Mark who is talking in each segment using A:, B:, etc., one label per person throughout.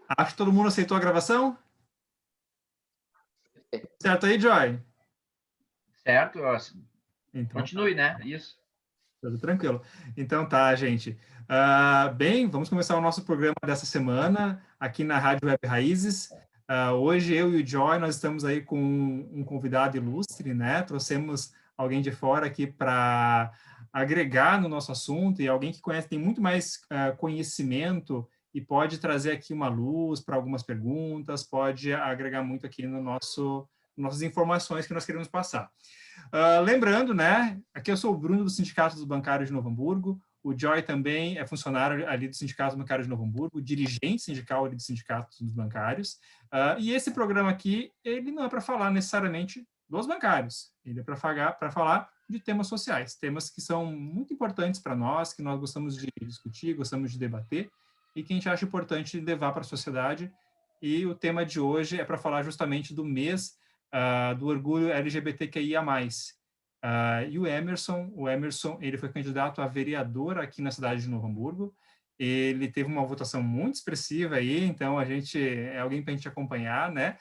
A: Acho que todo mundo aceitou a gravação. Certo aí, Joy?
B: Certo?
A: Então,
B: Continue, né? Isso.
A: tudo tranquilo. Então tá, gente. Bem, vamos começar o nosso programa dessa semana aqui na Rádio Web Raízes. Hoje eu e o Joy, nós estamos aí com um convidado ilustre, né? Trouxemos alguém de fora aqui para agregar no nosso assunto e alguém que conhece, tem muito mais conhecimento e pode trazer aqui uma luz para algumas perguntas, pode agregar muito aqui no nossas informações que nós queremos passar. Lembrando, né, aqui eu sou o Bruno do Sindicato dos Bancários de Novo Hamburgo, o Joy também é funcionário ali do Sindicato dos Bancários de Novo Hamburgo, dirigente sindical ali do Sindicato dos Bancários, e esse programa aqui, ele não é para falar necessariamente dos bancários, ele é para falar de temas sociais, temas que são muito importantes para nós, que nós gostamos de discutir, gostamos de debater, e que a gente acha importante levar para a sociedade, e o tema de hoje é para falar justamente do mês do orgulho LGBTQIA+. E o Emerson, ele foi candidato a vereador aqui na cidade de Novo Hamburgo. Ele teve uma votação muito expressiva aí, então a gente é alguém para a gente acompanhar, né?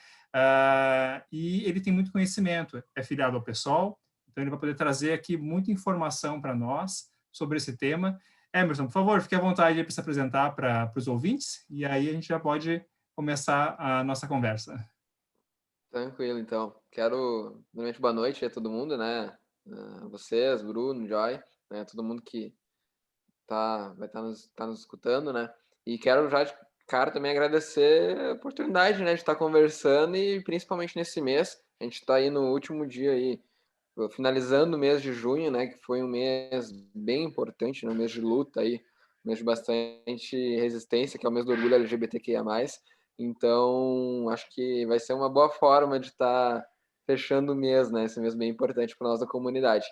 A: E ele tem muito conhecimento, é filiado ao PSOL, então ele vai poder trazer aqui muita informação para nós sobre esse tema. Emerson, por favor, fique à vontade para se apresentar para os ouvintes, e aí a gente já pode começar a nossa conversa.
C: Tranquilo, então. Primeiramente, boa noite a todo mundo, né? Vocês, Bruno, Joy, né? Todo mundo que vai estar nos escutando, né? E quero já de cara também agradecer a oportunidade, né, de estar conversando e principalmente nesse mês. A gente está aí no último dia aí, finalizando o mês de junho, né? Que foi um mês bem importante, né? Um mês de luta aí, um mês de bastante resistência, que é o mês do orgulho LGBTQIA+. Então, acho que vai ser uma boa forma de estar fechando o mês, né? Esse mês bem importante para nós da comunidade.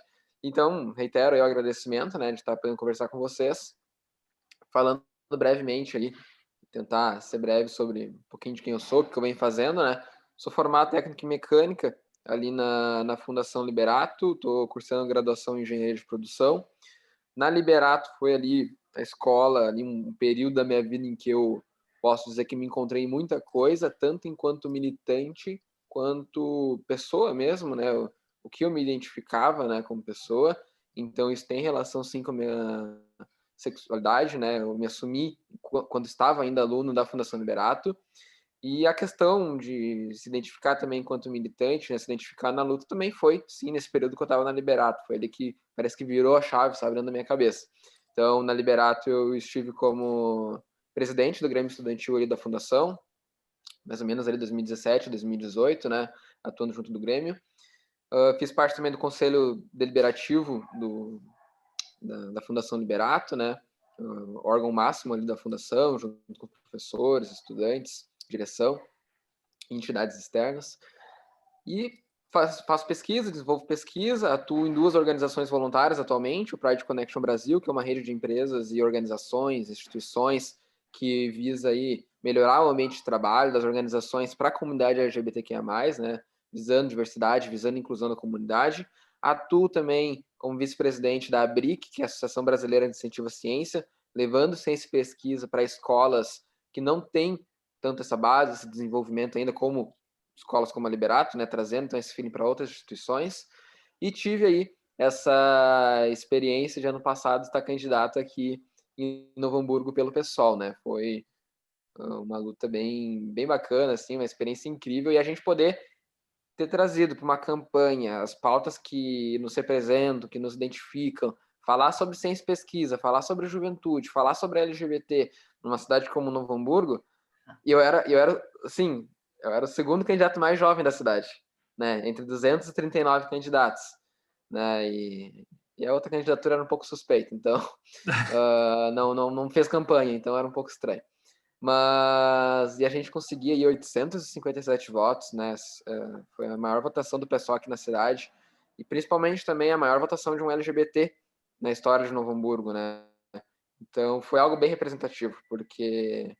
C: Então, reitero aí o agradecimento, né, de estar podendo conversar com vocês, falando brevemente ali, tentar ser breve sobre um pouquinho de quem eu sou, o que eu venho fazendo, né? Sou formado técnico em mecânica ali na Fundação Liberato, estou cursando graduação em engenharia de produção. Na Liberato foi ali a escola, ali um período da minha vida em que eu posso dizer que me encontrei em muita coisa, tanto enquanto militante quanto pessoa mesmo, né? O que eu me identificava, né, como pessoa. Então isso tem relação sim com a minha sexualidade, né? Eu me assumi quando estava ainda aluno da Fundação Liberato. E a questão de se identificar também enquanto militante, né, se identificar na luta também foi, sim, nesse período que eu estava na Liberato. Foi ali que parece que virou a chave, sabe, dentro da minha cabeça. Então, na Liberato eu estive como presidente do Grêmio Estudantil ali da Fundação, mais ou menos ali 2017, 2018, né, atuando junto do Grêmio. Fiz parte também do Conselho Deliberativo da Fundação Liberato, né, órgão máximo ali da Fundação, junto com professores, estudantes, direção, entidades externas. E faço pesquisa, desenvolvo pesquisa, atuo em 2 organizações voluntárias atualmente, o Pride Connection Brasil, que é uma rede de empresas e organizações, instituições que visa aí melhorar o ambiente de trabalho das organizações para a comunidade LGBTQIA+, né, visando diversidade, visando inclusão da comunidade. Atuo também como vice-presidente da ABRIC, que é a Associação Brasileira de Incentivo à Ciência, levando ciência e pesquisa para escolas que não têm tanto essa base, esse desenvolvimento ainda, como escolas como a Liberato, né, trazendo então esse feeling para outras instituições. E tive aí essa experiência de ano passado estar candidato aqui em Novo Hamburgo pelo PSOL, né? Foi uma luta bem bacana, assim, uma experiência incrível, e a gente poder ter trazido para uma campanha as pautas que nos representam, que nos identificam, falar sobre ciência e pesquisa, falar sobre juventude, falar sobre LGBT numa cidade como Novo Hamburgo. E assim, eu era o segundo candidato mais jovem da cidade, né? Entre 239 candidatos, né? E a outra candidatura era um pouco suspeita, então não fez campanha, então era um pouco estranho. E a gente conseguia aí 857 votos, né? Foi a maior votação do pessoal aqui na cidade, e principalmente também a maior votação de um LGBT na história de Novo Hamburgo, né? Então foi algo bem representativo, porque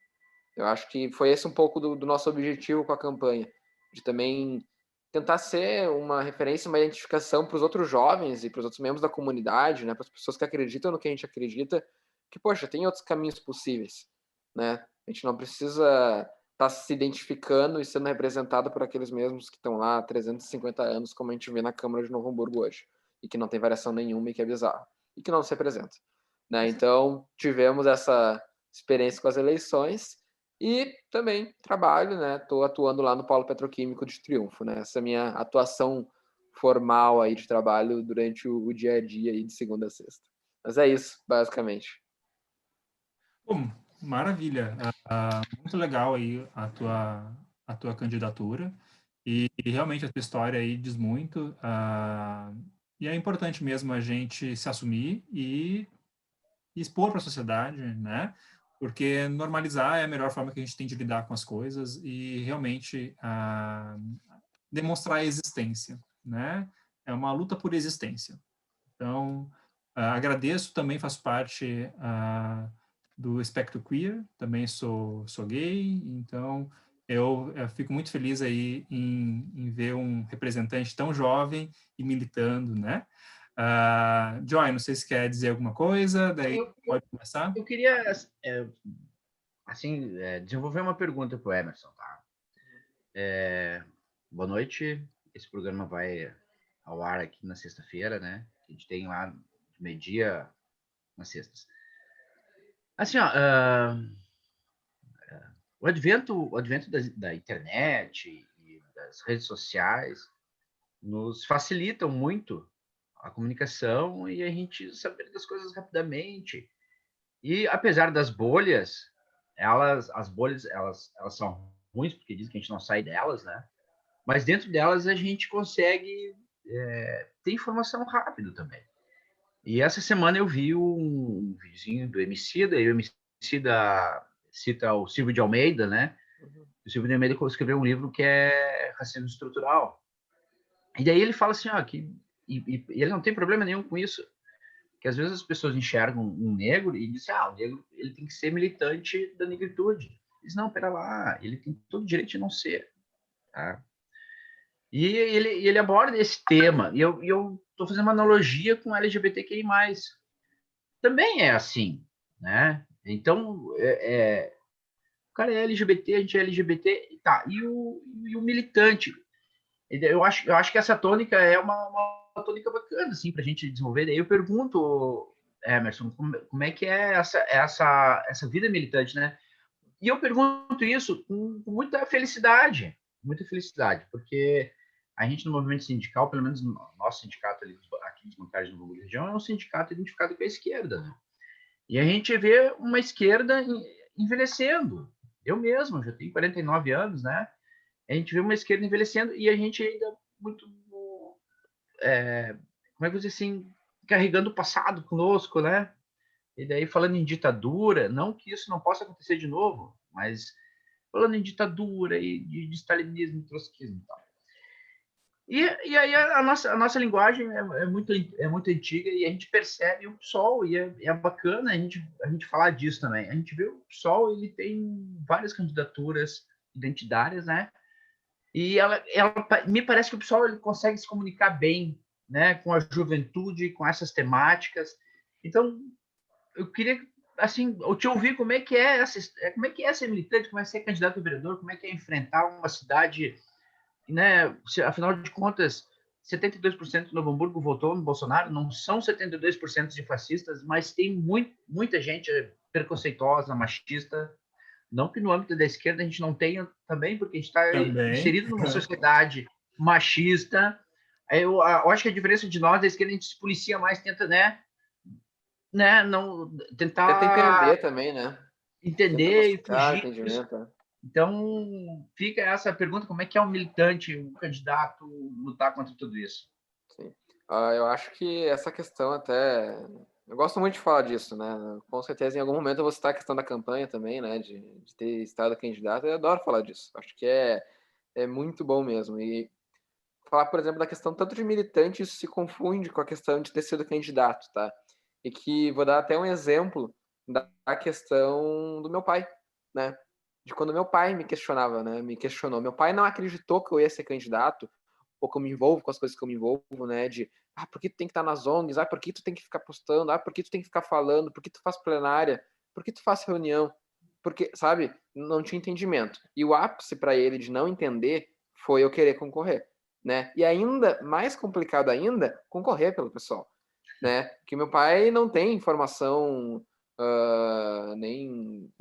C: eu acho que foi esse um pouco do nosso objetivo com a campanha, de também tentar ser uma referência, uma identificação para os outros jovens e para os outros membros da comunidade, né, para as pessoas que acreditam no que a gente acredita, que, poxa, tem outros caminhos possíveis, né? A gente não precisa está se identificando e sendo representada por aqueles mesmos que estão lá há 350 anos, como a gente vê na Câmara de Novo Hamburgo hoje, e que não tem variação nenhuma e que é bizarro, e que não se representa. Né? Então, tivemos essa experiência com as eleições e também trabalho, né? Estou atuando lá no Polo Petroquímico de Triunfo, né? Essa é a minha atuação formal aí de trabalho durante o dia a dia aí de segunda a sexta. Mas é isso, basicamente.
A: Bom, maravilha. Muito legal aí a tua candidatura e realmente a tua história aí diz muito. E é importante mesmo a gente se assumir e expor para a sociedade, né? Porque normalizar é a melhor forma que a gente tem de lidar com as coisas e realmente demonstrar a existência, né? É uma luta por existência. Então, agradeço, também faço parte do espectro queer, também sou gay, então eu fico muito feliz aí em ver um representante tão jovem e militando, né? Joy, não sei se quer dizer alguma coisa, daí pode começar.
B: Eu queria, assim, desenvolver uma pergunta para o Emerson, tá? Boa noite. Esse programa vai ao ar aqui na sexta-feira, né? A gente tem lá de meio-dia nas sextas. Assim, ó, o advento da internet e das redes sociais nos facilitam muito a comunicação e a gente saber das coisas rapidamente. E apesar das bolhas, as bolhas, elas são ruins porque dizem que a gente não sai delas, né? Mas dentro delas a gente consegue ter informação rápido também. E essa semana eu vi um vizinho do Emicida, e o Emicida cita o Silvio de Almeida, né? O Silvio de Almeida escreveu um livro que é Racismo Estrutural. E daí ele fala assim, ó, e ele não tem problema nenhum com isso, que às vezes as pessoas enxergam um negro e dizem, o negro ele tem que ser militante da negritude. Diz, não, pera lá, ele tem todo o direito de não ser. Tá? E ele aborda esse tema, e eu estou fazendo uma analogia com LGBTQI+. Também é assim, né? Então, o cara é LGBT, a gente é LGBT, tá, e o militante? Eu acho que essa tônica é uma tônica bacana, assim, para a gente desenvolver. Daí eu pergunto, Emerson, como é que é essa vida militante, né? E eu pergunto isso com muita felicidade, porque a gente no movimento sindical, pelo menos no nosso sindicato ali, aqui dos bancários de Novo Hamburgo região, é um sindicato identificado com a esquerda, né? E a gente vê uma esquerda envelhecendo. Eu mesmo, já tenho 49 anos, né? A gente vê uma esquerda envelhecendo e a gente ainda muito, como é que eu vou dizer assim, carregando o passado conosco, né? E daí falando em ditadura, não que isso não possa acontecer de novo, mas falando em ditadura e de stalinismo e trotskismo e tal. E aí a nossa linguagem é muito antiga e a gente percebe o PSOL, e é bacana a gente falar disso também. A gente vê o PSOL, ele tem várias candidaturas identitárias, né? E me parece que o PSOL ele consegue se comunicar bem, né, com a juventude, com essas temáticas. Então, eu queria assim, eu te ouvir como é que é ser militante, como é ser candidato a vereador, como é que é enfrentar uma cidade, né? Afinal de contas, 72% de Novo Hamburgo votou no Bolsonaro, não são 72% de fascistas, mas tem muita gente preconceituosa, machista. Não que no âmbito da esquerda a gente não tenha também, porque a gente está inserido numa sociedade machista. Eu acho que a diferença de nós da esquerda, a gente se policia mais, tenta, né, não tentar
C: Tenta entender também, né?
B: entender e fugir.
C: Entendimento.
B: Então, fica essa pergunta, como é que é um militante, um candidato, lutar contra tudo isso?
C: Sim. Eu acho que essa questão até... Eu gosto muito de falar disso, né? Com certeza, em algum momento eu vou citar a questão da campanha também, né? De ter estado candidato. Eu adoro falar disso. Acho que é muito bom mesmo. E falar, por exemplo, da questão tanto de militante, isso se confunde com a questão de ter sido candidato, tá? E que vou dar até um exemplo da questão do meu pai, né? De quando meu pai me questionava, né? Me questionou. Meu pai não acreditou que eu ia ser candidato, ou que eu me envolvo com as coisas que eu me envolvo, né? De, por que tu tem que estar nas ONGs? Por que tu tem que ficar postando? Por que tu tem que ficar falando? Por que tu faz plenária? Por que tu faz reunião? porque, sabe, não tinha entendimento. E o ápice para ele de não entender foi eu querer concorrer, né? E ainda mais complicado ainda, concorrer pelo pessoal, né? Que meu pai não tem informação, nem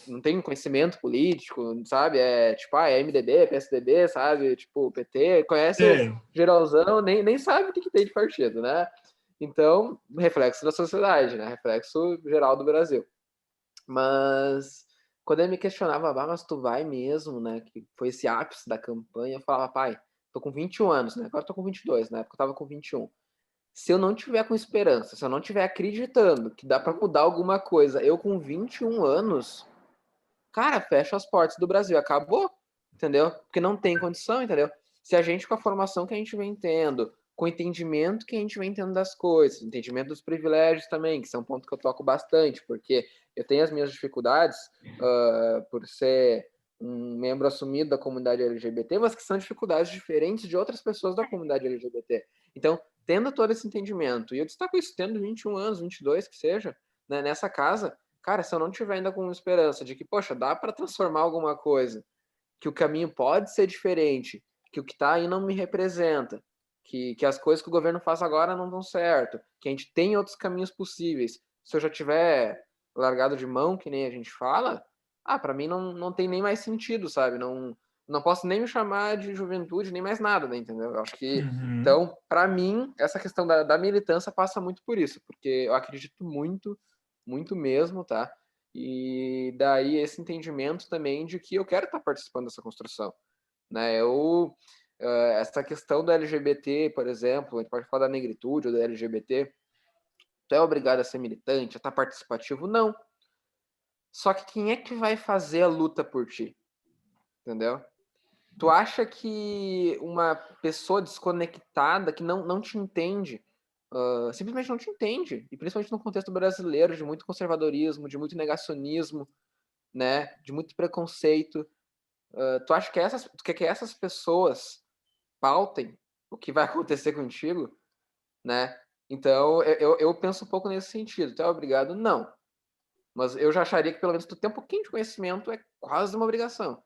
C: não tem conhecimento político, sabe? É tipo, é MDB, PSDB, sabe? Tipo, PT, conhece o
A: Sim.
C: geralzão, nem sabe o que tem de partido, né? Então, reflexo da sociedade, né? Reflexo geral do Brasil. Mas quando ele me questionava, mas tu vai mesmo, né? Que foi esse ápice da campanha, eu falava, pai, tô com 21 anos, né? Agora tô com 22, na época eu tava com 21. Se eu não tiver com esperança, se eu não tiver acreditando que dá para mudar alguma coisa, eu com 21 anos, cara, fecha as portas do Brasil, acabou, entendeu? Porque não tem condição, entendeu? Se a gente, com a formação que a gente vem tendo, com o entendimento que a gente vem tendo das coisas, entendimento dos privilégios também, que são um ponto que eu toco bastante, porque eu tenho as minhas dificuldades por ser um membro assumido da comunidade LGBT, mas que são dificuldades diferentes de outras pessoas da comunidade LGBT. Então, tendo todo esse entendimento, e eu destaco isso, tendo 21 anos, 22, que seja, né, nessa casa, cara, se eu não tiver ainda com esperança de que, poxa, dá para transformar alguma coisa, que o caminho pode ser diferente, que o que está aí não me representa, que as coisas que o governo faz agora não dão certo, que a gente tem outros caminhos possíveis. Se eu já tiver largado de mão, que nem a gente fala, para mim não tem nem mais sentido, sabe? Não posso nem me chamar de juventude, nem mais nada, né? Entendeu? Eu acho que, então, para mim, essa questão da militância passa muito por isso, porque eu acredito muito, muito mesmo, tá? E daí esse entendimento também de que eu quero estar participando dessa construção, né? Essa questão do LGBT, por exemplo, a gente pode falar da negritude ou da LGBT, tu é obrigado a ser militante, a estar participativo? Não. Só que quem é que vai fazer a luta por ti? Entendeu? Tu acha que uma pessoa desconectada, que não te entende, simplesmente não te entende, e principalmente no contexto brasileiro, de muito conservadorismo, de muito negacionismo, né, de muito preconceito, tu acha que essas pessoas pautem o que vai acontecer contigo, né? Então, eu penso um pouco nesse sentido. Tu é obrigado? Não. Mas eu já acharia que pelo menos tu ter um pouquinho de conhecimento é quase uma obrigação.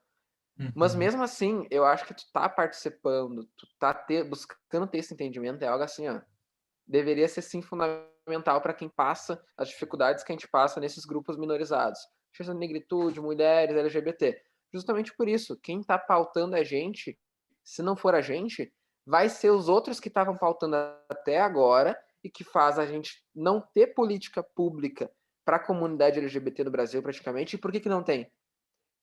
C: Mas mesmo assim, eu acho que tu tá participando, tu tá buscando ter esse entendimento, é algo assim, ó, deveria ser sim fundamental para quem passa as dificuldades que a gente passa nesses grupos minorizados. Seja negritude, mulheres, LGBT. Justamente por isso, quem está pautando a gente, se não for a gente, vai ser os outros que estavam pautando até agora e que faz a gente não ter política pública para a comunidade LGBT no Brasil praticamente. E por que não tem?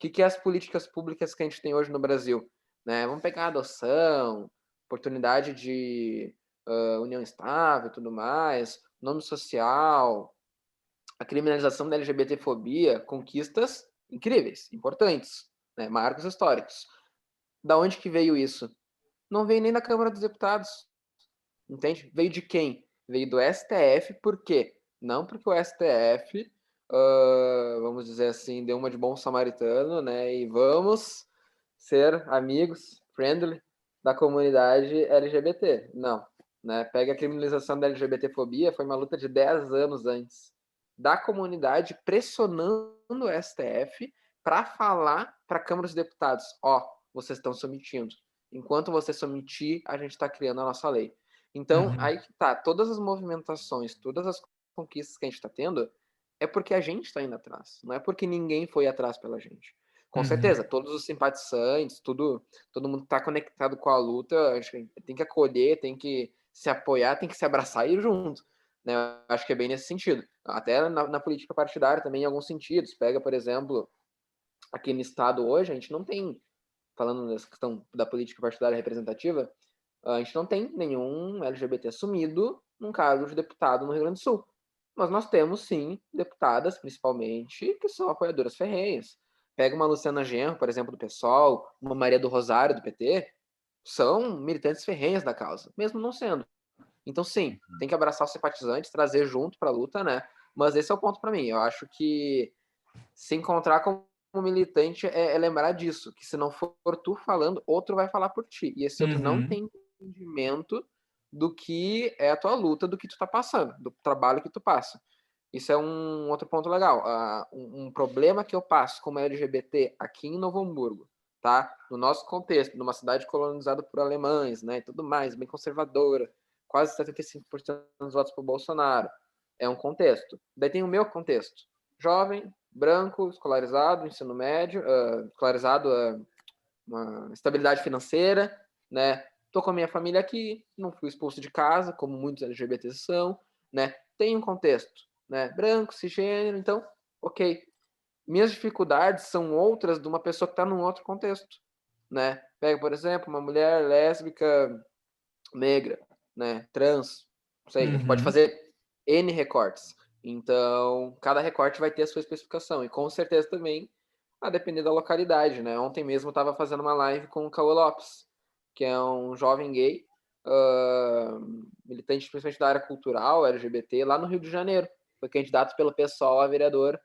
C: O que é as políticas públicas que a gente tem hoje no Brasil? Né? Vamos pegar a adoção, oportunidade de união estável e tudo mais, nome social, a criminalização da LGBTfobia, conquistas incríveis, importantes, né? Marcos históricos. Da onde que veio isso? Não veio nem da Câmara dos Deputados, entende? Veio de quem? Veio do STF, por quê? Não porque o STF, vamos dizer assim, deu uma de bom samaritano, né? E vamos ser amigos, friendly, da comunidade LGBT. Não, né? Pega a criminalização da LGBTfobia, foi uma luta de 10 anos antes da comunidade pressionando o STF para falar para a Câmara dos Deputados, vocês estão se omitindo. Enquanto você se omitir, a gente está criando a nossa lei. Então, aí que tá, todas as movimentações, todas as conquistas que a gente está tendo, é porque a gente está indo atrás, não é porque ninguém foi atrás pela gente. Com certeza, todos os simpatizantes, todo mundo está conectado com a luta, a gente tem que acolher, tem que se apoiar, tem que se abraçar e ir junto. Né? Acho que é bem nesse sentido. Até na política partidária também em alguns sentidos. Pega, por exemplo, aqui no estado hoje, a gente não tem, falando nessa questão da política partidária representativa, a gente não tem nenhum LGBT assumido num cargo de deputado no Rio Grande do Sul. Mas nós temos, sim, deputadas, principalmente, que são apoiadoras ferrenhas. Pega uma Luciana Genro, por exemplo, do PSOL, uma Maria do Rosário, do PT, são militantes ferrenhas da causa, mesmo não sendo. Então, sim, tem que abraçar os simpatizantes, trazer junto para a luta, né? Mas esse é o ponto para mim. Eu acho que se encontrar como militante é lembrar disso, que se não for tu falando, outro vai falar por ti. E esse outro não tem entendimento do que é a tua luta, do que tu tá passando, do trabalho que tu passa. Isso é um outro ponto legal. Um problema que eu passo como LGBT aqui em Novo Hamburgo, tá? No nosso contexto, numa cidade colonizada por alemães, né, e tudo mais, bem conservadora, quase 75% dos votos para o Bolsonaro. É um contexto. Daí tem o meu contexto. Jovem, branco, escolarizado, ensino médio, escolarizado, uma estabilidade financeira, né? Tô com a minha família aqui, não fui expulso de casa, como muitos LGBTs são, né? Tem um contexto, né? Branco, cisgênero, então, ok. Minhas dificuldades são outras de uma pessoa que está num outro contexto, né? Pega, por exemplo, uma mulher lésbica, negra, né? Trans, não sei, a gente pode fazer N recortes. Então, cada recorte vai ter a sua especificação. E com certeza também a depender da localidade, né? Ontem mesmo eu estava fazendo uma live com o Cauê Lopes, que é um jovem gay, militante principalmente da área cultural, LGBT, lá no Rio de Janeiro. Foi candidato pelo PSOL a vereador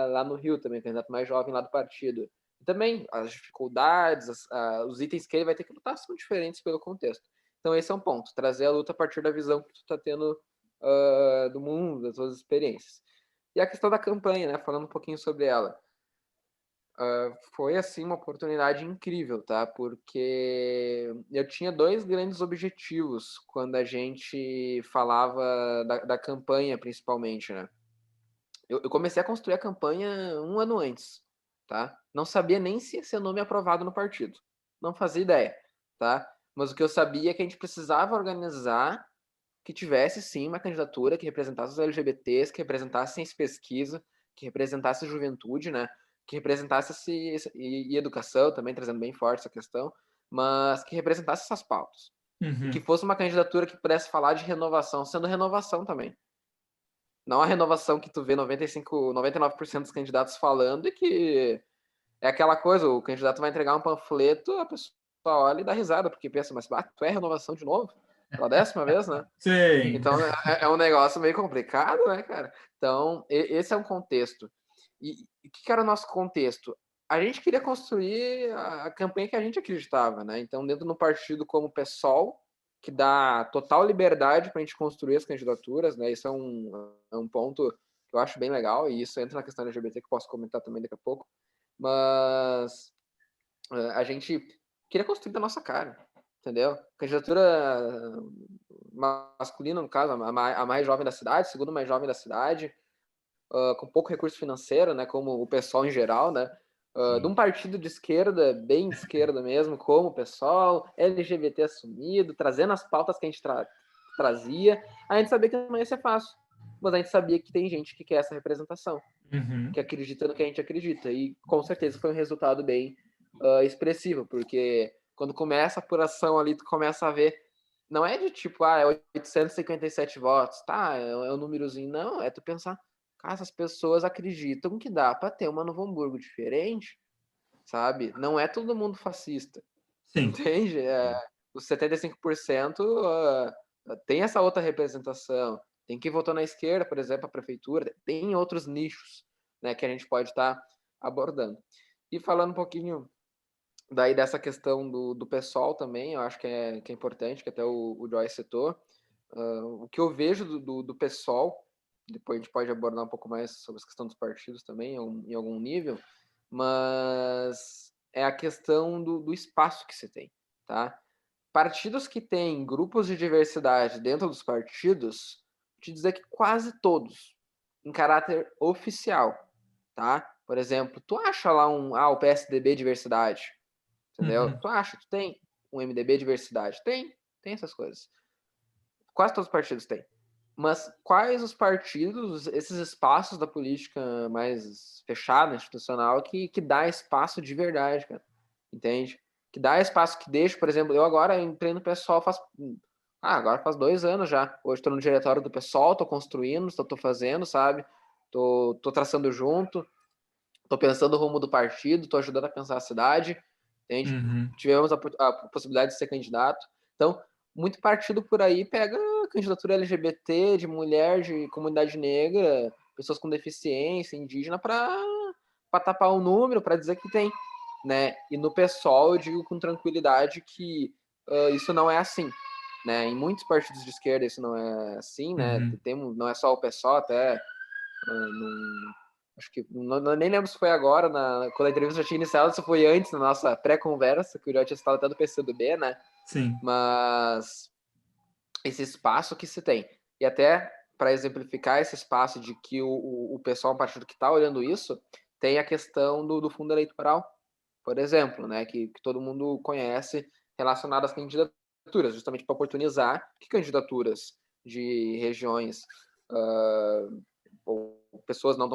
C: lá no Rio também, candidato mais jovem lá do partido. E também as dificuldades, os itens que ele vai ter que lutar são diferentes pelo contexto. Então esse é um ponto, trazer a luta a partir da visão que tu está tendo do mundo, das suas experiências. E a questão da campanha, né? Falando um pouquinho sobre ela. Foi assim uma oportunidade incrível, tá? Porque eu tinha dois grandes objetivos quando a gente falava da campanha, principalmente, né? Eu comecei a construir a campanha um ano antes, tá? Não sabia nem se ia ser nome aprovado no partido, não fazia ideia, tá? Mas o que eu sabia é que a gente precisava organizar que tivesse sim uma candidatura que representasse os LGBTs, que representasse ciência e pesquisa, que representasse a juventude, né? Que representasse e educação também, trazendo bem forte essa questão, mas que representasse essas pautas. E que fosse uma candidatura que pudesse falar de renovação, sendo renovação também. Não a renovação que tu vê 99% dos candidatos falando e que é aquela coisa, o candidato vai entregar um panfleto, a pessoa olha e dá risada, porque pensa, mas tu é renovação de novo? Pela 10ª vez, né?
A: Sim.
C: Então é um negócio meio complicado, né, cara? Então, esse é um contexto. E o que era o nosso contexto? A gente queria construir a campanha que a gente acreditava, né? Então, dentro do partido como o PSOL, que dá total liberdade para a gente construir as candidaturas, né? Isso é um ponto que eu acho bem legal, e isso entra na questão LGBT, que eu posso comentar também daqui a pouco. Mas a gente queria construir da nossa cara, entendeu? Candidatura masculina, no caso, a mais jovem da cidade, segundo mais jovem da cidade, com pouco recurso financeiro, né, como o pessoal em geral, né, de um partido de esquerda, bem de esquerda mesmo, como o pessoal, LGBT assumido, trazendo as pautas que a gente trazia, a gente sabia que não ia ser fácil, mas a gente sabia que tem gente que quer essa representação, que acredita no que a gente acredita, e com certeza foi um resultado bem expressivo, porque quando começa a apuração ali, tu começa a ver, não é de tipo, é 857 votos, tá, é um númerozinho, não, é tu pensar, cara, essas pessoas acreditam que dá para ter uma Novo Hamburgo diferente, sabe? Não é todo mundo fascista,
A: Sim.
C: entende? Os 75% tem essa outra representação, tem quem votou na esquerda, por exemplo, a prefeitura, tem outros nichos, né, que a gente pode estar abordando. E falando um pouquinho daí dessa questão do pessoal também, eu acho que é importante, que até o Joyce citou, o que eu vejo do pessoal, depois a gente pode abordar um pouco mais sobre a questão dos partidos também, em algum nível, mas é a questão do espaço que se tem, tá? Partidos que têm grupos de diversidade dentro dos partidos, te dizer que quase todos, em caráter oficial, tá? Por exemplo, tu acha lá o PSDB diversidade, entendeu? Tu acha, tu tem um MDB diversidade? Tem essas coisas. Quase todos os partidos têm. Mas quais os partidos, esses espaços da política mais fechada, institucional, que dá espaço de verdade, cara? Entende? Que dá espaço, que deixa, por exemplo, eu agora entrei no PSOL agora faz 2 anos já. Hoje estou no diretório do PSOL, estou construindo, estou fazendo, sabe? Tô traçando junto, tô pensando o rumo do partido, tô ajudando a pensar a cidade, entende? Tivemos a possibilidade de ser candidato. Então, muito partido por aí pega candidatura LGBT, de mulher, de comunidade negra, pessoas com deficiência, indígena, para tapar o número, para dizer que tem, né? E no PSOL eu digo com tranquilidade que isso não é assim, né? Em muitos partidos de esquerda isso não é assim, né? Não é só o PSOL, até acho que, nem lembro se foi agora, quando a entrevista já tinha iniciado, se foi antes, na nossa pré-conversa, que o já tinha citado até do PCdoB, né?
A: Sim.
C: Mas esse espaço que se tem. E até para exemplificar esse espaço de que o pessoal, a partir do que está olhando isso, tem a questão do fundo eleitoral, por exemplo, né, que todo mundo conhece, relacionado às candidaturas, justamente para oportunizar que candidaturas de regiões ou pessoas não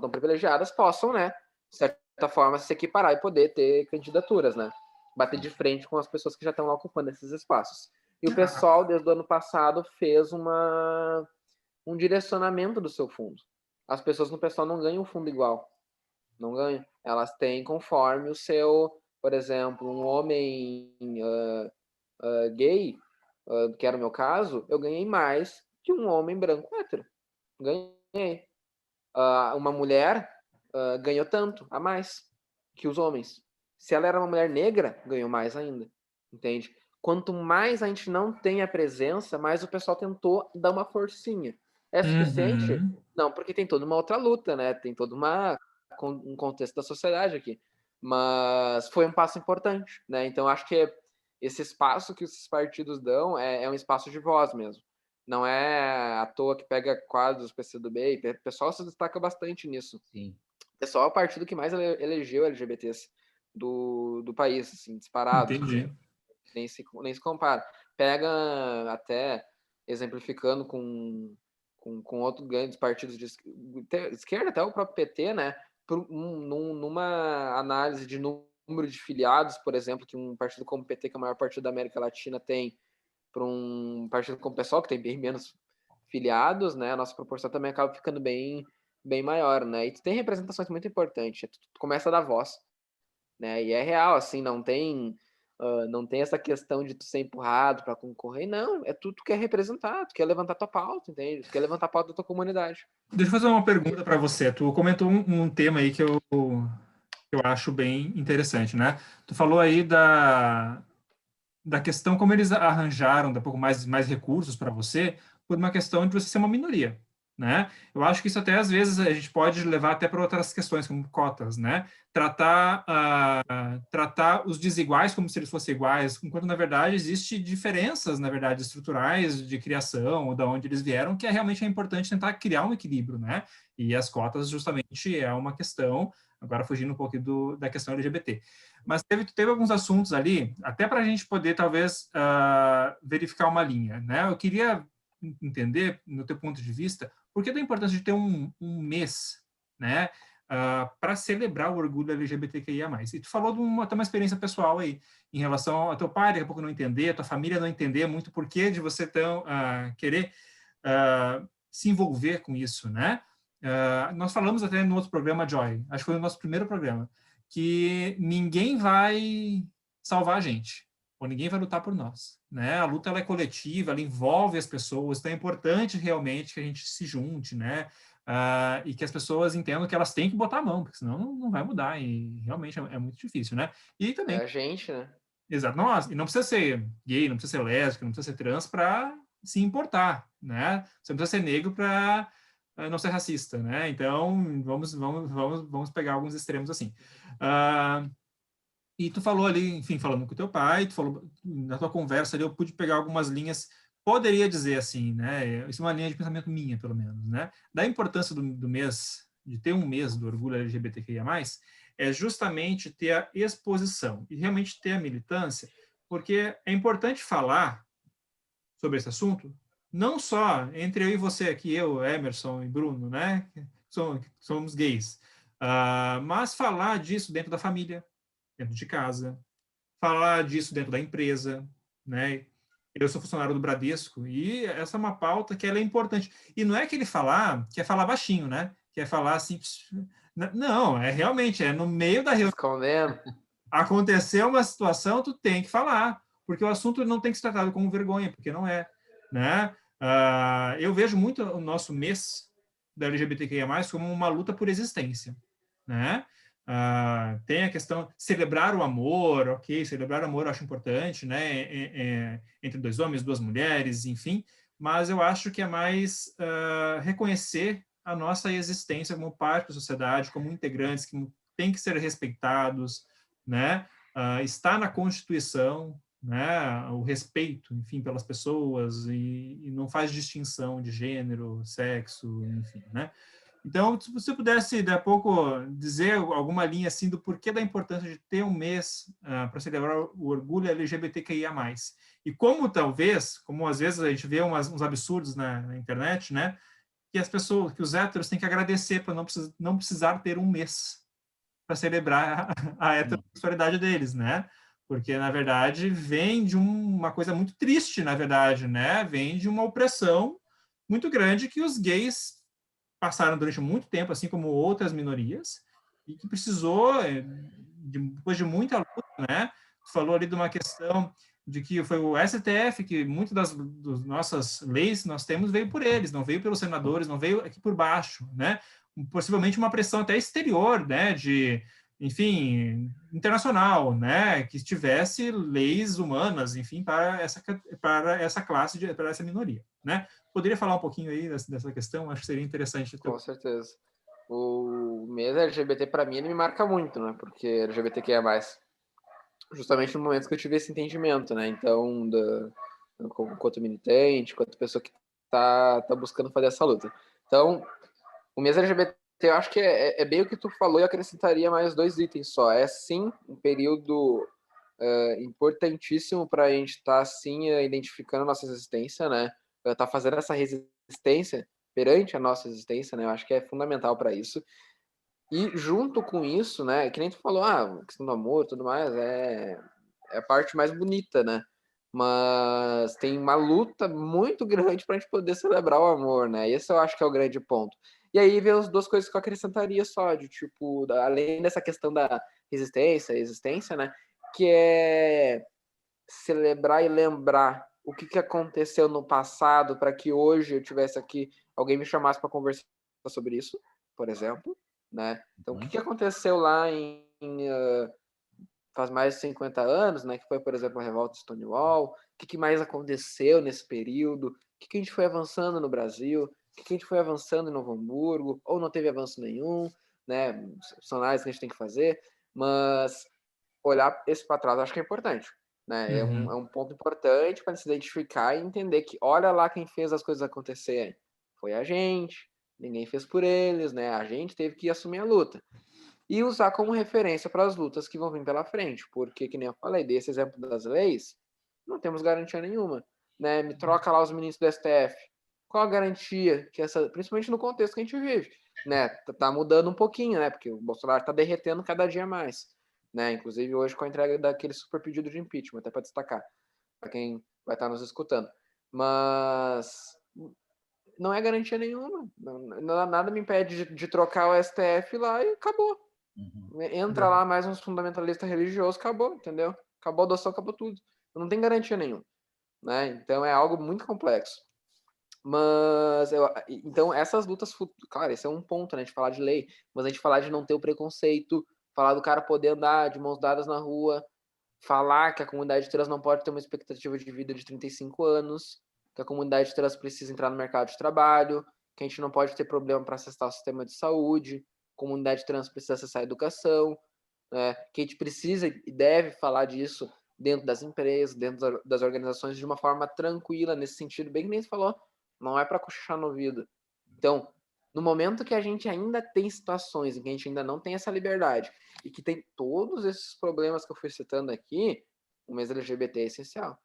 C: tão privilegiadas possam, né, de certa forma, se equiparar e poder ter candidaturas, né, bater de frente com as pessoas que já estão lá ocupando esses espaços. E o pessoal, desde o ano passado, fez um direcionamento do seu fundo. As pessoas no pessoal não ganham um fundo igual. Não ganham. Elas têm conforme o seu, por exemplo, um homem gay, que era o meu caso, eu ganhei mais que um homem branco hétero. Ganhei. Uma mulher ganhou tanto, a mais, que os homens. Se ela era uma mulher negra, ganhou mais ainda. Entende? Quanto mais a gente não tem a presença, mais o pessoal tentou dar uma forcinha. É suficiente?
A: Uhum.
C: Não, porque tem toda uma outra luta, né? Tem todo um contexto da sociedade aqui. Mas foi um passo importante, né? Então, acho que esse espaço que esses partidos dão é um espaço de voz mesmo. Não é à toa que pega quadros do PCdoB, e o pessoal se destaca bastante nisso.
B: Sim.
C: O pessoal é o partido que mais elegeu LGBTs do país, assim, disparado.
A: Entendi.
C: Nem se compara. Pega até, exemplificando com outros grandes partidos de esquerda, até o próprio PT, né? Numa análise de número de filiados, por exemplo, que um partido como o PT, que é o maior partido da América Latina, tem, para um partido como o PSOL, que tem bem menos filiados, né? A nossa proporção também acaba ficando bem maior, né? E tu tem representações muito importantes. Tu começa a dar voz, né? E é real, assim, não tem essa questão de tu ser empurrado para concorrer, não, é tu quer representar, tu quer levantar tua pauta, entende? Tu quer levantar a pauta da tua comunidade.
A: Deixa eu fazer uma pergunta para você. Tu comentou um tema aí que eu acho bem interessante, né? Tu falou aí da questão como eles arranjaram um pouco mais recursos para você, por uma questão de você ser uma minoria, né? Eu acho que isso até às vezes a gente pode levar até para outras questões, como cotas, né? Tratar os desiguais como se eles fossem iguais, enquanto na verdade existe diferenças, na verdade, estruturais de criação ou de onde eles vieram, que realmente é importante tentar criar um equilíbrio, né? E as cotas justamente é uma questão, agora fugindo um pouco da questão LGBT. Mas teve alguns assuntos ali, até para a gente poder, talvez, verificar uma linha, né? Eu queria entender, no teu ponto de vista, por que da importância de ter um mês, né? Para celebrar o orgulho LGBTQIA+. E tu falou de até uma experiência pessoal aí, em relação ao teu pai, daqui a pouco não entender, a tua família não entender muito por que de você querer se envolver com isso, né? Nós falamos até no outro programa, Joy, acho que foi o nosso primeiro programa, que ninguém vai salvar a gente, ou ninguém vai lutar por nós, né? A luta ela é coletiva, ela envolve as pessoas, então é importante realmente que a gente se junte, né? E que as pessoas entendam que elas têm que botar a mão, porque senão não vai mudar, e realmente é muito difícil, né? E também...
C: É a gente, né?
A: Exato, e não precisa ser gay, não precisa ser lésbico, não precisa ser trans para se importar, né? Você não precisa ser negro para não ser racista, né? Então, vamos pegar alguns extremos assim. E tu falou ali, enfim, falando com o teu pai, tu falou, na tua conversa ali, eu pude pegar algumas linhas, poderia dizer assim, né? Isso é uma linha de pensamento minha, pelo menos, né? Da importância do mês, de ter um mês do orgulho LGBTQIA+, é justamente ter a exposição e realmente ter a militância, porque é importante falar sobre esse assunto, não só entre eu e você aqui, eu, Emerson e Bruno, né? Somos gays, mas falar disso dentro da família, dentro de casa, falar disso dentro da empresa, né? Eu sou funcionário do Bradesco e essa é uma pauta que ela é importante. E não é que ele quer falar baixinho, né? Quer falar assim... Não, realmente, no meio da reunião.
C: Escondendo.
A: Aconteceu uma situação, tu tem que falar, porque o assunto não tem que ser tratado como vergonha, porque não é, né? Eu vejo muito o nosso mês da LGBTQIA+, como uma luta por existência, né? Tem a questão celebrar o amor, ok, celebrar o amor eu acho importante, né? Entre dois homens, duas mulheres, enfim, mas eu acho que é mais reconhecer a nossa existência como parte da sociedade, como integrantes que têm que ser respeitados, né? Está na Constituição, né? O respeito, enfim, pelas pessoas e não faz distinção de gênero, sexo, enfim, né? Então, se você pudesse, daqui a pouco, dizer alguma linha assim do porquê da importância de ter um mês para celebrar o orgulho LGBTQIA+. E como talvez, como às vezes a gente vê uns absurdos na internet, né? Que as pessoas, que os héteros têm que agradecer para não precisar ter um mês para celebrar a heterossexualidade deles, né? Porque, na verdade, vem de uma coisa muito triste, na verdade, né? Vem de uma opressão muito grande que os gays passaram durante muito tempo, assim como outras minorias, e que precisou, depois de muita luta, né? Falou ali de uma questão de que foi o STF que muitas das nossas leis que nós temos veio por eles, não veio pelos senadores, não veio aqui por baixo, né? Possivelmente uma pressão até exterior, né? De, enfim, internacional, né? Que tivesse leis humanas, enfim, para essa classe, para essa minoria, né? Poderia falar um pouquinho aí dessa questão? Acho que seria interessante.
C: Com certeza. O mês LGBT, para mim, ele me marca muito, né? Porque LGBTQIA+, justamente no momento que eu tive esse entendimento, né? Então, quanto militante, quanto pessoa que tá buscando fazer essa luta. Então, o mês LGBT, eu acho que é bem o que tu falou, e acrescentaria mais 2 itens só. É, sim, um período importantíssimo para a gente estar, sim, identificando a nossa existência, né? Tá fazendo essa resistência perante a nossa existência, né? Eu acho que é fundamental para isso. E junto com isso, né? Que nem tu falou, a questão do amor e tudo mais, é a parte mais bonita, né? Mas tem uma luta muito grande para a gente poder celebrar o amor, né? Esse eu acho que é o grande ponto. E aí vem as 2 coisas que eu acrescentaria só, de tipo, além dessa questão da resistência, existência, né? Que é celebrar e lembrar o que aconteceu no passado para que hoje eu tivesse aqui, alguém me chamasse para conversar sobre isso, por exemplo, né? Então, o que aconteceu lá faz mais de 50 anos, né? Que foi, por exemplo, a revolta de Stonewall. O que mais aconteceu nesse período? O que a gente foi avançando no Brasil? O que a gente foi avançando em Novo Hamburgo? Ou não teve avanço nenhum, né? São análises que a gente tem que fazer, mas olhar esse para trás, acho que é importante, né?
A: Uhum.
C: É um ponto importante para se identificar e entender que olha lá quem fez as coisas acontecerem. Foi a gente, ninguém fez por eles, né? A gente teve que assumir a luta. E usar como referência para as lutas que vão vir pela frente, porque, que nem eu falei, desse exemplo das leis, não temos garantia nenhuma, né? Me troca lá os ministros do STF. Qual a garantia que essa, principalmente no contexto que a gente vive, né? Tá mudando um pouquinho, né? Porque o Bolsonaro tá derretendo cada dia mais, né? Inclusive hoje com a entrega daquele super pedido de impeachment, até para destacar, para quem vai estar nos escutando. Mas não é garantia nenhuma. Nada me impede de trocar o STF lá e acabou. Entra lá mais uns fundamentalistas religiosos, acabou, entendeu? Acabou a adoção, acabou tudo. Não tem garantia nenhuma, né? Então é algo muito complexo. Mas então essas lutas, claro, esse é um ponto, né? De falar de lei, mas a gente falar de não ter o preconceito, falar do cara poder andar de mãos dadas na rua, falar que a comunidade trans não pode ter uma expectativa de vida de 35 anos, que a comunidade trans precisa entrar no mercado de trabalho, que a gente não pode ter problema para acessar o sistema de saúde, a comunidade trans precisa acessar a educação, né? Que a gente precisa e deve falar disso dentro das empresas, dentro das organizações, de uma forma tranquila, nesse sentido, bem que nem você falou, não é para cochichar no ouvido. Então, no momento que a gente ainda tem situações em que a gente ainda não tem essa liberdade e que tem todos esses problemas que eu fui citando aqui, o mês LGBT é essencial.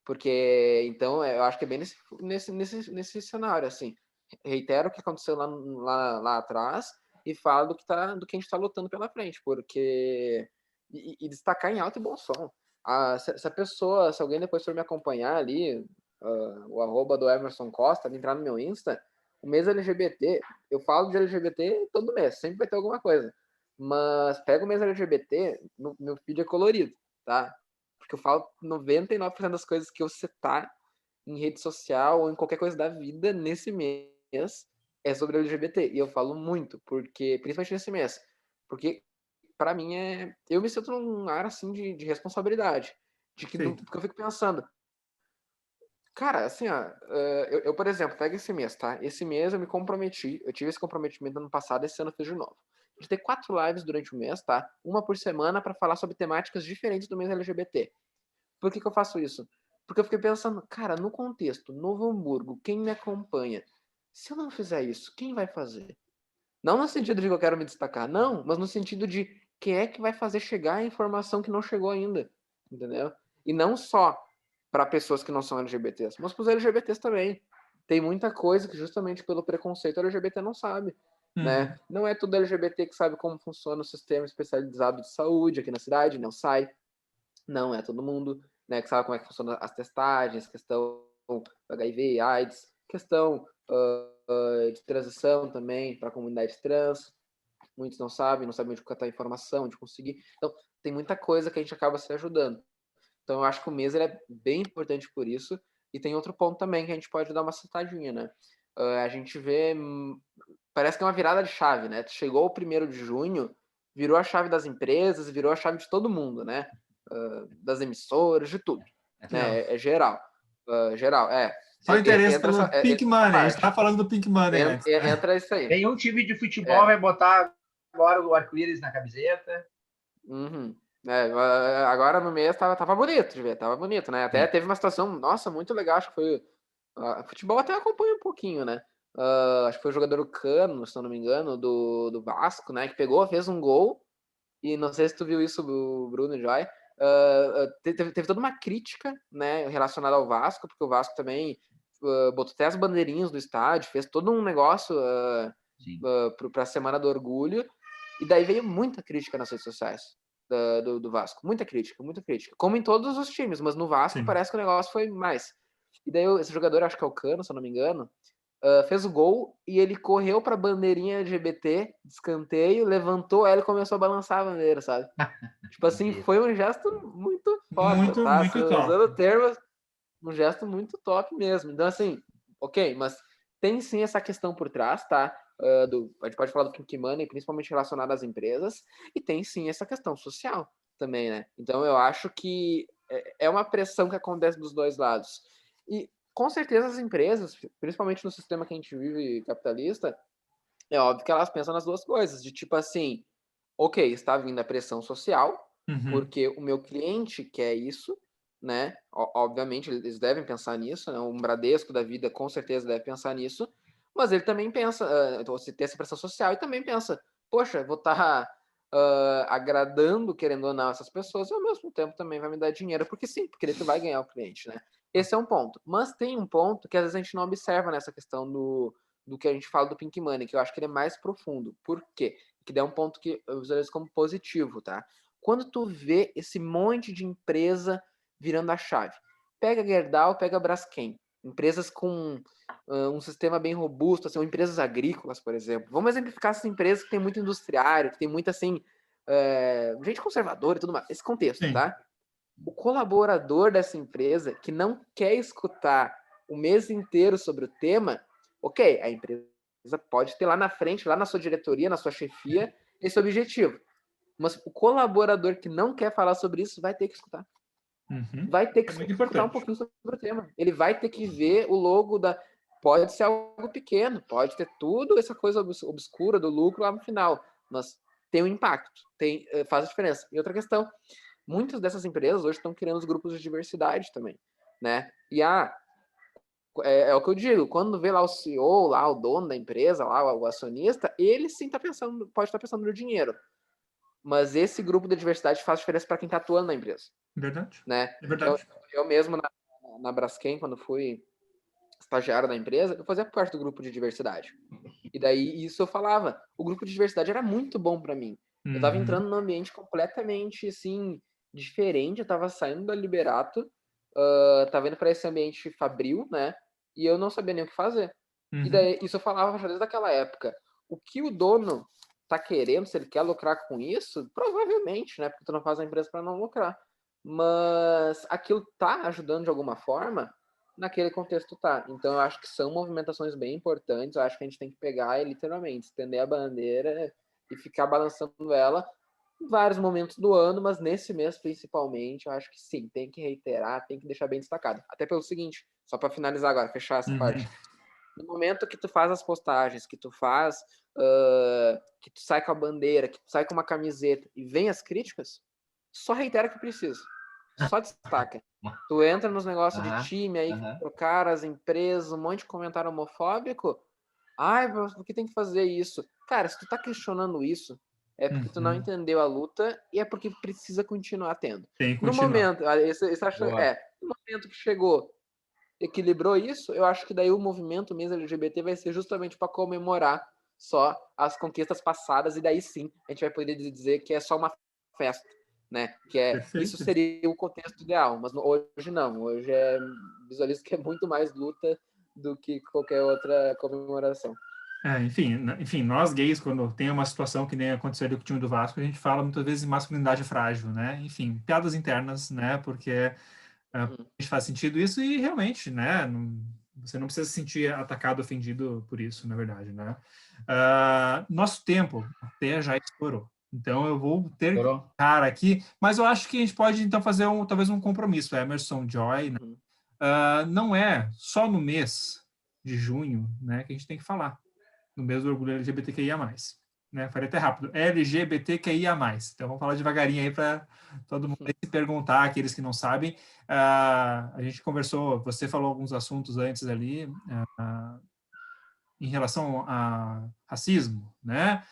C: Porque, então, eu acho que é bem nesse cenário, assim. Reitero o que aconteceu lá atrás e falo do que a gente está lutando pela frente, porque... E destacar em alto e bom som. Se alguém depois for me acompanhar ali, o @ do Emerson Costa, entrar no meu Insta, o mês LGBT, eu falo de LGBT todo mês, sempre vai ter alguma coisa. Mas pega o mês LGBT, meu feed é colorido, tá? Porque eu falo 99% das coisas que eu citar em rede social ou em qualquer coisa da vida nesse mês é sobre LGBT. E eu falo muito, porque principalmente nesse mês. Porque para mim eu me sinto num ar assim de responsabilidade. Porque eu fico pensando, Cara, assim, ó, eu, por exemplo, pega esse mês, tá? Esse mês eu me comprometi, eu tive esse comprometimento ano passado, esse ano eu fiz de novo. De ter 4 lives durante o mês, tá? Uma por semana para falar sobre temáticas diferentes do mês LGBT. Por que eu faço isso? Porque eu fiquei pensando, cara, no contexto, Novo Hamburgo, quem me acompanha? Se eu não fizer isso, quem vai fazer? Não no sentido de que eu quero me destacar, não, mas no sentido de quem é que vai fazer chegar a informação que não chegou ainda, entendeu? E não só para pessoas que não são LGBTs, mas para os LGBTs também. Tem muita coisa que justamente pelo preconceito LGBT não sabe, né? Não é todo LGBT que sabe como funciona o sistema especializado de saúde aqui na cidade, não sai. Não é todo mundo, né, que sabe como é que funciona as testagens, questão HIV, AIDS, questão de transição também para a comunidade trans. Muitos não sabem onde catar informação, onde conseguir. Então, tem muita coisa que a gente acaba se ajudando. Então, eu acho que o mês ele é bem importante por isso. E tem outro ponto também que a gente pode dar uma citadinha, né? A gente vê, parece que é uma virada de chave, né? Chegou o 1º de junho, virou a chave das empresas, virou a chave de todo mundo, né? Das emissoras, de tudo. Né? É geral. Geral, é.
A: Só interesse
C: Entra
A: pelo Pink Money. A gente estava falando do Pink Money antes. Né?
C: Entra isso aí.
B: Nenhum time de futebol vai botar agora o arco-íris na camiseta.
C: Uhum. Agora no mês tava bonito de ver, tava bonito, né? Até teve uma situação, nossa, muito legal, acho que foi. Futebol até acompanha um pouquinho, né? Acho que foi o jogador Cano, se eu não me engano, do Vasco, né? Que pegou, fez um gol, e não sei se tu viu isso, Bruno e Joy. Teve toda uma crítica, né, relacionada ao Vasco, porque o Vasco também botou até as bandeirinhas do estádio, fez todo um negócio para a Semana do Orgulho, e daí veio muita crítica nas redes sociais do Vasco. Muita crítica, muita crítica. Como em todos os times, mas no Vasco Sim. Parece que o negócio foi mais. E daí esse jogador, acho que é o Cano, se eu não me engano, fez o gol e ele correu pra bandeirinha LGBT, de escanteio, levantou ela e começou a balançar a bandeira, sabe? Tipo assim, foi um gesto muito foda, tá?
A: Muito
C: Usando termos, um gesto muito top mesmo. Então, assim, ok, mas tem sim essa questão por trás, tá? A gente pode falar do Pink Money, principalmente relacionado às empresas, e tem sim essa questão social também, né? Então, eu acho que é uma pressão que acontece dos dois lados. E com certeza as empresas, principalmente no sistema que a gente vive capitalista, é óbvio que elas pensam nas duas coisas, de tipo assim, ok, está vindo a pressão social, porque o meu cliente quer isso, né? Obviamente, eles devem pensar nisso, né? Um Bradesco da vida com certeza deve pensar nisso, mas ele também pensa, você tem essa pressão social e também pensa, poxa, vou estar agradando, querendo ou não, essas pessoas, e ao mesmo tempo também vai me dar dinheiro, porque sim, porque ele vai ganhar o cliente, né? Esse é um ponto. Mas tem um ponto que às vezes a gente não observa nessa questão do que a gente fala do Pink Money, que eu acho que ele é mais profundo. Por quê? Que é um ponto que eu visualizo como positivo, tá? Quando tu vê esse monte de empresa virando a chave, pega a Gerdau, pega a Braskem, empresas com um sistema bem robusto, assim, ou empresas agrícolas, por exemplo. Vamos exemplificar essas empresas que tem muito industriário, que tem muito, assim, gente conservadora e tudo mais. Esse contexto, Sim. Tá? O colaborador dessa empresa que não quer escutar o mês inteiro sobre o tema, ok, a empresa pode ter lá na frente, lá na sua diretoria, na sua chefia, esse objetivo. Mas o colaborador que não quer falar sobre isso vai ter que escutar. Vai ter que escutar um pouquinho sobre o tema. Ele vai ter que ver o logo da... Pode ser algo pequeno, pode ter tudo essa coisa obscura do lucro lá no final, mas tem um impacto, faz a diferença. E outra questão, muitas dessas empresas hoje estão criando os grupos de diversidade também, né? E é o que eu digo, quando vê lá o CEO, lá o dono da empresa, lá o acionista, ele sim pode estar pensando no dinheiro. Mas esse grupo de diversidade faz diferença para quem está atuando na empresa.
A: Verdade.
C: Né?
A: É verdade.
C: Eu mesmo, na Braskem, quando fui estagiário da empresa, eu fazia parte do grupo de diversidade. E daí, isso eu falava. O grupo de diversidade era muito bom para mim. Eu estava entrando num ambiente completamente, assim, diferente. Eu estava saindo da Liberato, estava indo para esse ambiente fabril, né? E eu não sabia nem o que fazer. E daí, isso eu falava já desde aquela época. O que o dono tá querendo, se ele quer lucrar com isso, provavelmente, né? Porque tu não faz a empresa para não lucrar. Mas aquilo tá ajudando de alguma forma, naquele contexto tá. Então eu acho que são movimentações bem importantes, eu acho que a gente tem que pegar e literalmente estender a bandeira e ficar balançando ela, em vários momentos do ano, mas nesse mês principalmente, eu acho que sim, tem que reiterar, tem que deixar bem destacado. Até pelo seguinte, só para finalizar agora, fechar essa parte. No momento que tu faz as postagens, que tu faz, que tu sai com a bandeira, que tu sai com uma camiseta e vem as críticas, só reitera que precisa. Só destaca. Tu entra nos negócios de time aí, pro cara, as empresas, um monte de comentário homofóbico. Ai, por que tem que fazer isso? Cara, se tu tá questionando isso, é porque tu não entendeu a luta e é porque precisa continuar tendo.
A: Tem que
C: No
A: continuar.
C: momento, no momento que chegou, equilibrou isso, eu acho que daí o movimento mesmo LGBT vai ser justamente para comemorar só as conquistas passadas, e daí sim a gente vai poder dizer que é só uma festa, né? Que é
A: Perfeito.
C: isso seria o contexto ideal, mas hoje não. Hoje visualizo que é muito mais luta do que qualquer outra comemoração.
A: Enfim, nós gays, quando tem uma situação que nem aconteceu ali com o time do Vasco, a gente fala muitas vezes em masculinidade frágil, né? Enfim, piadas internas, né? Porque faz sentido isso e realmente, né? Você não precisa se sentir atacado, ofendido por isso, na verdade, né? Nosso tempo até já estourou. Então eu vou ter que parar aqui, mas eu acho que a gente pode então fazer talvez um compromisso, Emerson, Joy, né? Não é só no mês de junho, né, que a gente tem que falar no mês do orgulho LGBTQIA+. Né? Falei até rápido, LGBTQIA+. Então, vamos falar devagarinho aí para todo mundo aí se perguntar, aqueles que não sabem. A gente conversou, você falou alguns assuntos antes ali, em relação a racismo, né?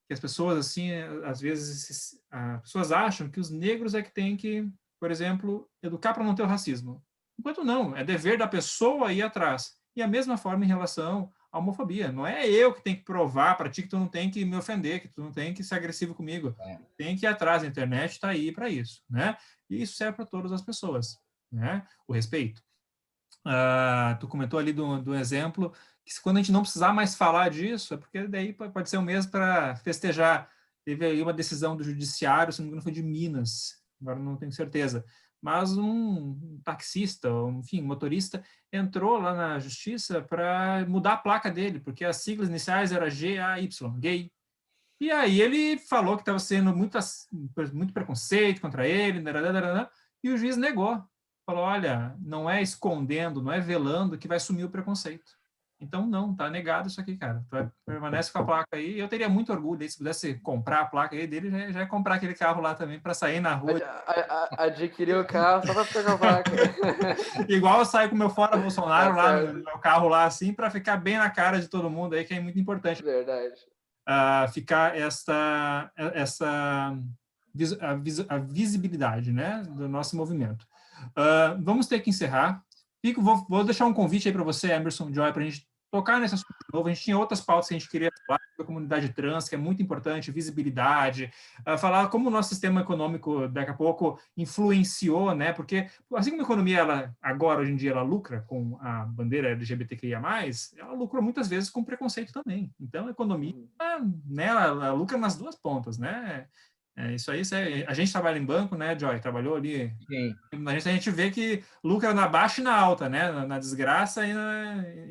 A: Que as pessoas, assim, às vezes, as pessoas acham que os negros é que têm que, por exemplo, educar para não ter o racismo. Enquanto não, é dever da pessoa ir atrás. E a mesma forma em relação à homofobia. Não é eu que tenho que provar para ti que tu não tem que me ofender, que tu não tem que ser agressivo comigo. Tem que ir atrás, a internet está aí para isso, né? E isso serve para todas as pessoas, né? O respeito. Tu comentou ali do exemplo que quando a gente não precisar mais falar disso, é porque daí pode ser um mês para festejar. Teve aí uma decisão do judiciário, se não me engano foi de Minas, agora não tenho certeza, mas um taxista, enfim, motorista, entrou lá na justiça para mudar a placa dele, porque as siglas iniciais eram GAY, gay. E aí ele falou que estava sendo muito preconceito contra ele, e o juiz negou. Falou, olha, não é escondendo, não é velando que vai sumir o preconceito. Então, não, tá negado isso aqui, cara. Tu permanece com a placa aí. Eu teria muito orgulho aí, se pudesse comprar a placa aí dele, já ia comprar aquele carro lá também para sair na rua.
C: Adquirir o carro só para ficar com a placa.
A: Igual eu saio com o meu Fora Bolsonaro lá no meu carro lá, assim, para ficar bem na cara de todo mundo aí, que é muito importante.
C: Verdade.
A: Ficar a visibilidade, né, do nosso movimento. Vamos ter que encerrar. Vou deixar um convite aí para você, Emerson, Joy, para a gente tocar nesse assunto de novo. A gente tinha outras pautas que a gente queria falar da comunidade trans, que é muito importante, visibilidade, falar como o nosso sistema econômico, daqui a pouco, influenciou, né? Porque, assim como a economia, agora, hoje em dia, ela lucra com a bandeira LGBTQIA+, ela lucra muitas vezes com preconceito também. Então, a economia, né, ela lucra nas duas pontas, né? Isso aí, a gente trabalha em banco, né, Joy? Trabalhou ali.
B: Sim.
A: A gente vê que lucra na baixa e na alta, né? Na desgraça e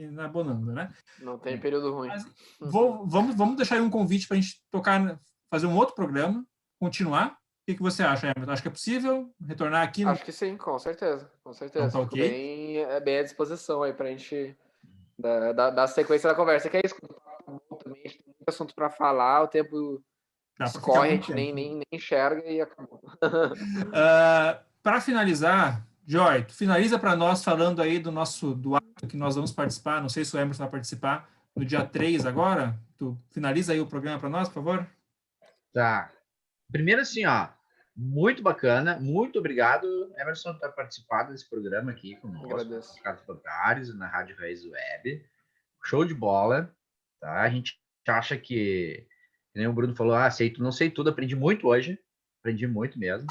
A: na bonança, né?
C: Não tem período ruim.
A: Mas vamos deixar aí um convite para a gente tocar, fazer um outro programa, continuar. O que você acha, Emerson? Acho que é possível retornar aqui?
C: Acho que sim, com certeza. Com certeza.
A: Então, tá
C: Fico
A: ok.
C: bem à disposição aí para a gente dar sequência da conversa. Que é isso, também a gente tem muito assunto para falar, o tempo escorre, a gente nem enxerga e acabou.
A: Para finalizar, Joy, tu finaliza para nós falando aí do ato que nós vamos participar, não sei se o Emerson vai participar, no dia 3 agora. Tu finaliza aí o programa para nós, por favor?
B: Tá. Primeiro assim, ó, muito bacana, muito obrigado, Emerson, por ter participado desse programa aqui conosco.
C: Agradeço.
B: Nos Casos Populares, na Rádio Raiz Web. Show de bola, tá? A gente acha que nem o Bruno falou, sei tudo, não sei tudo, aprendi muito hoje, aprendi muito mesmo.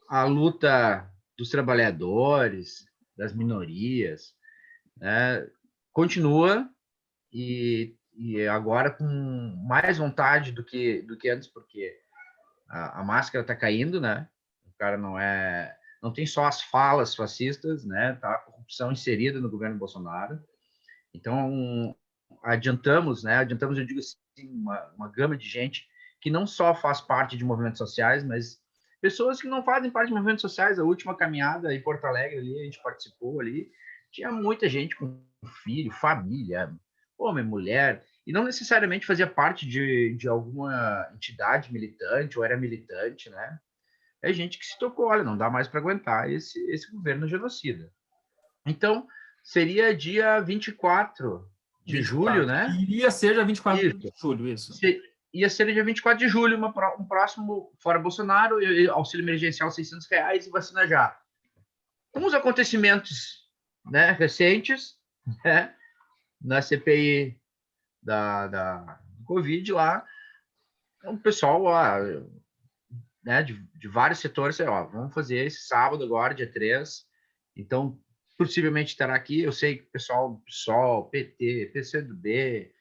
B: A luta dos trabalhadores, das minorias, né, continua e agora com mais vontade do que antes, porque a máscara está caindo, né? O cara não tem só as falas fascistas, né? Tá a corrupção inserida no governo Bolsonaro. Então adiantamos, eu digo assim, uma gama de gente que não só faz parte de movimentos sociais, mas pessoas que não fazem parte de movimentos sociais. A última caminhada em Porto Alegre ali, a gente participou ali, tinha muita gente com filho, família, homem, mulher, e não necessariamente fazia parte de alguma entidade militante ou era militante, né? É gente que se tocou, olha, não dá mais para aguentar esse governo genocida. Então, seria dia 24 de julho, né?
A: Iria ser dia 24
B: Isso.
A: de julho, isso.
B: Ia ser dia 24 de julho, um próximo fora Bolsonaro, auxílio emergencial R$600 e vacina já. Com os acontecimentos, né, recentes, né, na CPI da Covid lá, o pessoal né, de vários setores, vamos fazer esse sábado agora, dia 3, então possivelmente estará aqui, eu sei que o pessoal do PSOL, PT, PCdoB,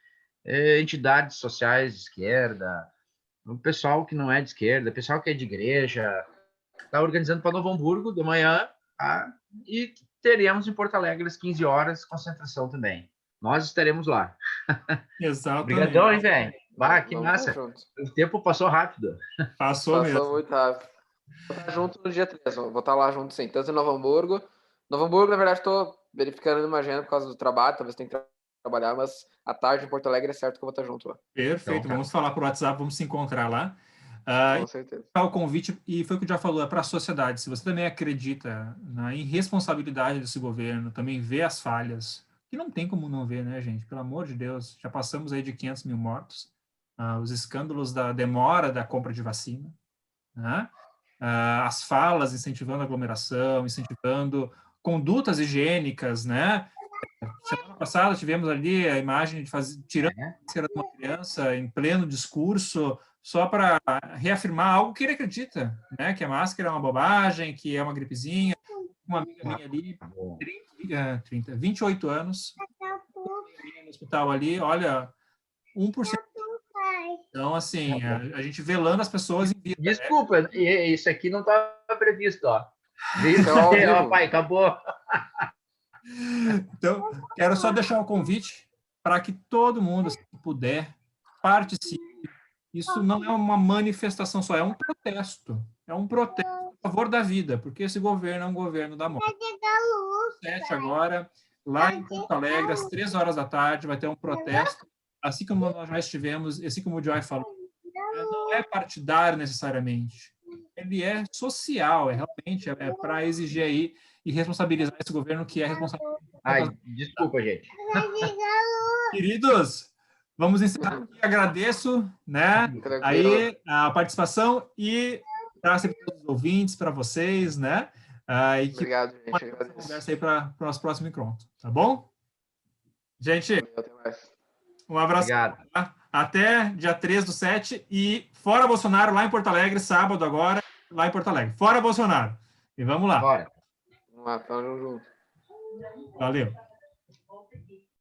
B: entidades sociais de esquerda, o pessoal que não é de esquerda, o pessoal que é de igreja, está organizando para Novo Hamburgo de manhã, tá? E teremos em Porto Alegre às 15 horas, concentração também. Nós estaremos lá.
A: Exatamente.
B: Obrigadão, hein, velho? Que
C: Vamos
B: massa. O tempo passou rápido.
A: Passou mesmo.
C: Muito rápido. Vou estar junto no dia 3, vou estar lá junto sim, tanto em Novo Hamburgo. Novo Hamburgo, na verdade, estou verificando uma agenda por causa do trabalho, talvez tenha que trabalhar, mas à tarde em Porto Alegre é certo que eu vou estar junto lá.
A: Perfeito,
B: Então,
A: vamos falar por WhatsApp, vamos se encontrar lá.
C: Com certeza.
A: O convite, e foi o que já falou, é para a sociedade. Se você também acredita na irresponsabilidade desse governo, também vê as falhas, que não tem como não ver, né, gente? Pelo amor de Deus, já passamos aí de 500 mil mortos, os escândalos da demora da compra de vacina, né? As falas incentivando aglomeração, incentivando condutas higiênicas, né? Semana passada tivemos ali a imagem de tirando a máscara de uma criança em pleno discurso, só para reafirmar algo que ele acredita, né? Que a máscara é uma bobagem, que é uma gripezinha. Uma amiga minha ali, 28 anos, no hospital ali, olha, 1%. Então, assim, a gente velando as pessoas em vida.
B: Desculpa, né? Isso aqui não estava previsto, ó.
C: Então,
B: pai, acabou.
A: Então, quero só deixar o convite para que todo mundo, se puder, participe. Isso não é uma manifestação só, é um protesto. É um protesto a favor da vida, porque esse governo é um governo da morte. 7 agora, lá em Porto Alegre, às 3 horas da tarde, vai ter um protesto, assim como nós já estivemos, assim como o Joy falou, não é partidário necessariamente. Ele é social, realmente para exigir aí e responsabilizar esse governo que é responsável.
B: Desculpa, gente.
A: Queridos, vamos encerrar aqui. Agradeço, né, aí a participação e para os ouvintes, para vocês, né? E que
C: obrigado, gente.
A: Conversa aí para o nosso próximo encontro, tá bom? Gente,
C: até mais.
A: Um abraço.
B: Obrigado.
A: Até dia 3/7 e fora Bolsonaro lá em Porto Alegre, sábado agora, lá em Porto Alegre. Fora Bolsonaro. E vamos lá.
B: Bora.
C: Vamos lá, tamo junto.
A: Valeu.